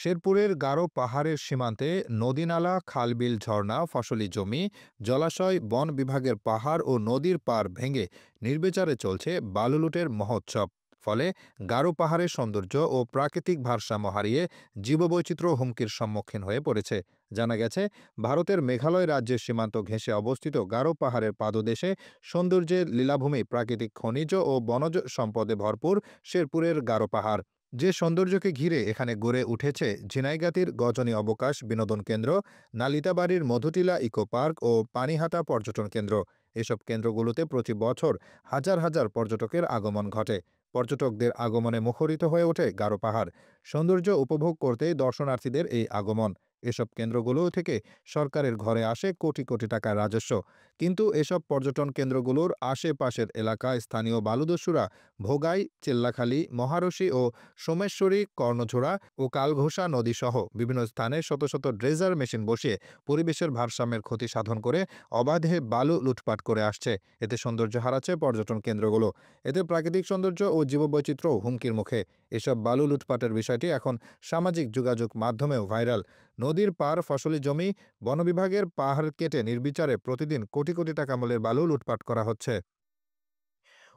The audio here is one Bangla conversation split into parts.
শেরপুরের গারো পাহাড়ের সীমান্তে নদীনালা, খালবিল, ঝর্ণা, ফসলি জমি, জলাশয়, বন বিভাগের পাহাড় ও নদীর পাড় ভেঙে নির্বিচারে চলছে বালু লুটের মহোৎসব। ফলে গারো পাহাড়ের সৌন্দর্য ও প্রাকৃতিক ভারসাম্য হারিয়ে জীববৈচিত্র্য হুমকির সম্মুখীন হয়ে পড়েছে। জানা গেছে, ভারতের মেঘালয় রাজ্যের সীমান্ত ঘেঁষে অবস্থিত গারো পাহাড়ের পাদদেশে সৌন্দর্যের লীলাভূমি, প্রাকৃতিক খনিজ ও বনজ সম্পদে ভরপুর শেরপুরের গারো পাহাড়। যে সৌন্দর্যকে ঘিরে এখানে গড়ে উঠেছে ঝিনাইগাতীর গজনী অবকাশ বিনোদন কেন্দ্র, নালিতাবাড়ির মধুটিলা ইকো পার্ক ও পানিহাটা পর্যটন কেন্দ্র। এসব কেন্দ্রগুলোতে প্রতি বছর হাজার হাজার পর্যটকের আগমন ঘটে। পর্যটকদের আগমনে মুখরিত হয়ে ওঠে গারো পাহাড়। সৌন্দর্য উপভোগ করতেই দর্শনার্থীদের এই আগমন। এসব কেন্দ্রগুলো থেকে সরকারের ঘরে আসে কোটি কোটি টাকার রাজস্ব। কিন্তু এসব পর্যটন কেন্দ্রগুলোর আশেপাশের এলাকায় স্থানীয় বালুদস্যুরা ভোগাই, চেল্লাখালী, মহারশী ও সোমেশ্বরী, কর্ণঝোড়া ও কালঘোষা নদীসহ বিভিন্ন স্থানে শত শত ড্রেজার মেশিন বসিয়ে পরিবেশের ভারসাম্যের ক্ষতি সাধন করে অবাধে বালু লুটপাট করে আসছে। এতে সৌন্দর্য হারাচ্ছে পর্যটন কেন্দ্রগুলো। এতে প্রাকৃতিক সৌন্দর্য ও জীববৈচিত্র্য হুমকির মুখে। এসব বালু লুটপাটের বিষয়টি এখন সামাজিক যোগাযোগ মাধ্যমেও ভাইরাল। নদীর পার, ফসলি জমি, বন বিভাগের পাহাড় কেটে নির্বিচারে প্রতিদিন কোটি কোটি টাকা মূল্যের বালু লুটপাট করা হচ্ছে।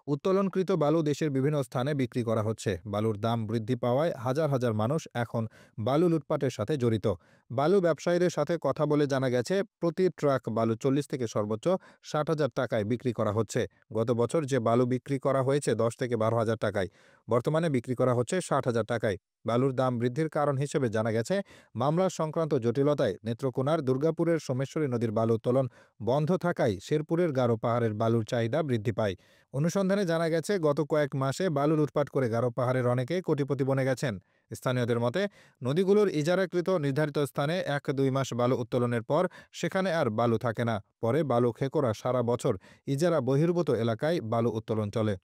উত্তোলনকৃত বালু দেশের বিভিন্ন স্থানে বিক্রি করা হচ্ছে। বালুর দাম বৃদ্ধি পাওয়ায় হাজার হাজার মানুষ এখন বালু লুটপাটের সাথে জড়িত। বালু ব্যবসায়ীদের সাথে কথা বলে জানা গেছে, প্রতি ট্রাক বালু ৪০ থেকে সর্বোচ্চ ৬০,০০০ টাকায় বিক্রি করা হচ্ছে। গত বছর যে বালু বিক্রি করা হয়েছে ১০ থেকে ১২,০০০ টাকায়, বর্তমানে বিক্রি করা হচ্ছে ৬০,০০০ টাকায়। বালুর দাম বৃদ্ধির কারণ হিসেবে জানা গেছে, মামলা সংক্রান্ত জটিলতায় নেত্রকোনার দুর্গাপুরের সোমেশ্বরী নদীর বালু উত্তোলন বন্ধ থাকায় শেরপুরের গারো পাহাড়ের বালুর চাহিদা বৃদ্ধি পায়। অনুসন্ধানে জানা গেছে, গত কয়েক মাসে বালু লুটপাট করে গারো পাহাড়ের অনেকে কোটিপতি বনে গেছেন। স্থানীয়দের মতে, নদীগুলোর ইজারাকৃত নির্ধারিত স্থানে ১-২ মাস বালু উত্তোলনের পর সেখানে আর বালু থাকে না। পরে বালু খেকোরা সারা বছর ইজারা বহির্ভূত এলাকায় বালু উত্তোলন চলে।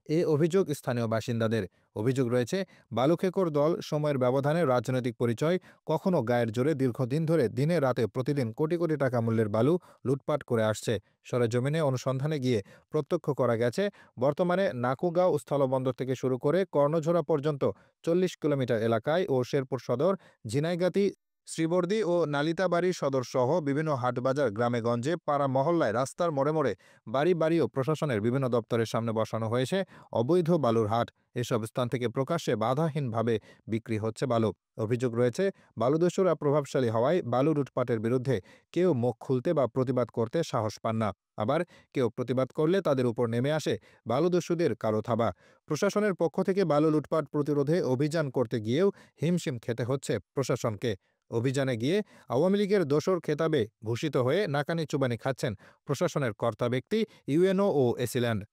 এ অভিযোগ স্থানীয় বাসিন্দাদের। অভিযোগ রয়েছে, বালুখেকোর দল সময়ের ব্যবধানে রাজনৈতিক পরিচয়, কখনো গায়ের জোরে দীর্ঘদিন ধরে দিনে রাতে প্রতিদিন কোটি কোটি টাকা মূল্যের বালু লুটপাট করে আসছে। সরেজমিনে অনুসন্ধানে গিয়ে প্রত্যক্ষ করা গেছে, বর্তমানে নাকুগাঁও স্থলবন্দর থেকে শুরু করে কর্ণঝোড়া পর্যন্ত ৪০ কিলোমিটার এলাকায় ও শেরপুর সদর, ঝিনাইগাতী, শ্রীবর্দী ও নালিতাবাড়ী সদর সহ বিভিন্ন হাটবাজার, গ্রামে-গঞ্জে, পাড়া মহল্লায়, রাস্তার মোড়ে মোড়ে, বাড়ি বাড়ি ও প্রশাসনের বিভিন্ন দপ্তরের সামনে বসানো হয়েছে অবৈধ বালুর হাট। এসব স্থান থেকে প্রকাশ্যে বাধাহীনভাবে বিক্রি হচ্ছে বালু। অভিযোগ রয়েছে, বালুদস্যুরা প্রভাবশালী হওয়ায় বালু লুটপাটের বিরুদ্ধে কেউ মুখ খুলতে বা প্রতিবাদ করতে সাহস পান না। আবার কেউ প্রতিবাদ করলে তাদের উপর নেমে আসে বালুদস্যুদের কালো থাবা। প্রশাসনের পক্ষ থেকে বালু লুটপাট প্রতিরোধে অভিযান করতে গিয়েও হিমশিম খেতে হচ্ছে প্রশাসনকে। অভিযানে গিয়ে আওয়ামী লীগের দোসর খেতাবে ভূষিত হয়ে নাকানি চুবানি খাচ্ছেন প্রশাসনের কর্তা ব্যক্তি, ইউএনও ও এসিল্যান্ড।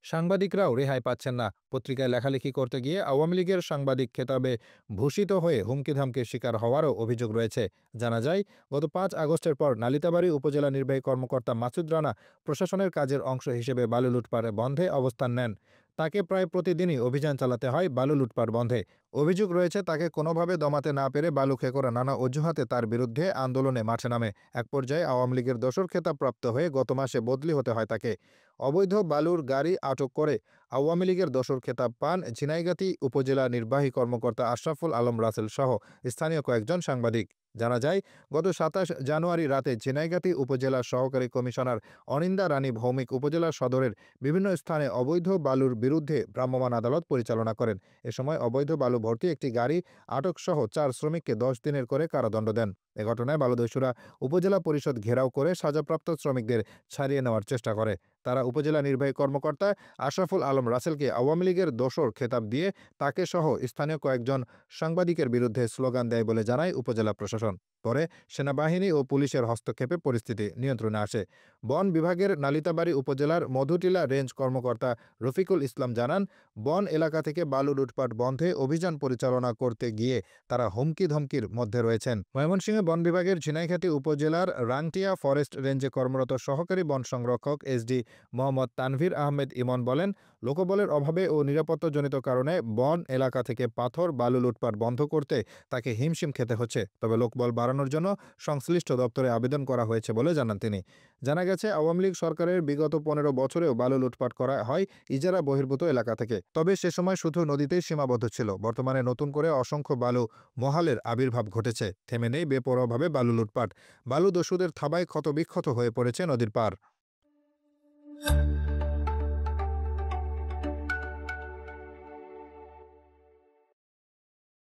সাংবাদিকরাও রেহাই পাচ্ছেন না। পত্রিকায় লেখালেখি করতে গিয়ে আওয়ামী লীগের সাংবাদিক খেতাবে ভূষিত হয়ে হুমকি-ধামকির শিকার হওয়ারও অভিযোগ রয়েছে। জানা যায়, গত ৫ আগস্টের পর নালিতাবাড়ী উপজেলা নির্বাহী কর্মকর্তা মাসুদ রানা প্রশাসনের কাজের অংশ হিসেবে বালু লুটপাট বন্ধে অবস্থান নেন। তাকে প্রায় প্রতিদিনই অভিযান চালাতে হয় বালু লুটপাট বন্ধে। অভিযোগ রয়েছে, তাকে কোনোভাবে দমাতে না পেরে বালু খেকোরা নানা অজুহাতে তার বিরুদ্ধে আন্দোলনে মাঠে নামে। এক পর্যায়ে আওয়ামী লীগের দোসর খেতাবপ্রাপ্ত হয়ে গত মাসে বদলি হতে হয় তাকে। অবৈধ বালুর গাড়ি আটক করে আওয়ামী লীগের দোসর খেতাব পান ঝিনাইগাতী উপজেলা নির্বাহী কর্মকর্তা আশরাফুল আলম রাসেল সহ স্থানীয় কয়েকজন সাংবাদিক। জানা যায়, গত ২৭ জানুয়ারি রাতে ঝিনাইগাতী উপজেলার সহকারী কমিশনার অনিন্দা রানী ভৌমিক উপজেলা সদরের বিভিন্ন স্থানে অবৈধ বালুর বিরুদ্ধে ভ্রাম্যমাণ আদালত পরিচালনা করেন। এ সময় অবৈধ বালু ভর্তি একটি গাড়ি আটকসহ ৪ শ্রমিককে ১০ দিনের করে কারাদণ্ড দেন। এ ঘটনায় বালুদস্যুরা উপজেলা পরিষদ ঘেরাও করে সাজাপ্রাপ্ত শ্রমিকদের ছাড়িয়ে নেওয়ার চেষ্টা করে। তারা উপজেলা নির্বাহী কর্মকর্তা আশরাফুল আলম রাসেলকে আওয়ামী লীগের দোসর খেতাব দিয়ে তাকে সহ স্থানীয় কয়েকজন সাংবাদিকের বিরুদ্ধে স্লোগান দেয় বলে জানায় উপজেলা প্রশাসন। পরে সেনাবাহিনী ও পুলিশের হস্তক্ষেপে পরিস্থিতি নিয়ন্ত্রণে আসে। বন বিভাগের নালিতাবাড়ী উপজেলার মধুটিলা রেঞ্জ কর্মকর্তা রফিকুল ইসলাম জানান, বন এলাকা থেকে বালু লুটপাট বন্ধে অভিযান পরিচালনা করতে গিয়ে তারা হুমকি-ধমকির মধ্যে রয়েছেন। ময়মনসিংহে বন বিভাগের ঝিনাইগাতী উপজেলার রাংটিয়া ফরেস্ট রেঞ্জে কর্মরত সহকারী বন সংরক্ষক এসডি মোহাম্মদ তানভীর আহমেদ ইমন বলেন, লোকবলের অভাবে ও নিরাপত্তাজনিত কারণে বন এলাকা থেকে পাথর, বালু লুটপাট বন্ধ করতে তাকে হিমশিম খেতে হচ্ছে। তবে লোকবল বাড়ানো বাড়ানোর জন্য সংশ্লিষ্ট দপ্তরে আবেদন করা হয়েছে বলে জানান তিনি। জানা গেছে, আওয়ামী লীগ সরকারের বিগত ১৫ বছরেও বালু লুটপাট করা হয় ইজারা বহির্ভূত এলাকা থেকে। তবে সে সময় শুধু নদীতেই সীমাবদ্ধ ছিল। বর্তমানে নতুন করে অসংখ্য বালু মহালের আবির্ভাব ঘটেছে। থেমে নেই বেপরোয়াভাবে বালু লুটপাট। বালু দস্যুদের থাবায় ক্ষতবিক্ষত হয়ে পড়েছে নদীর পার।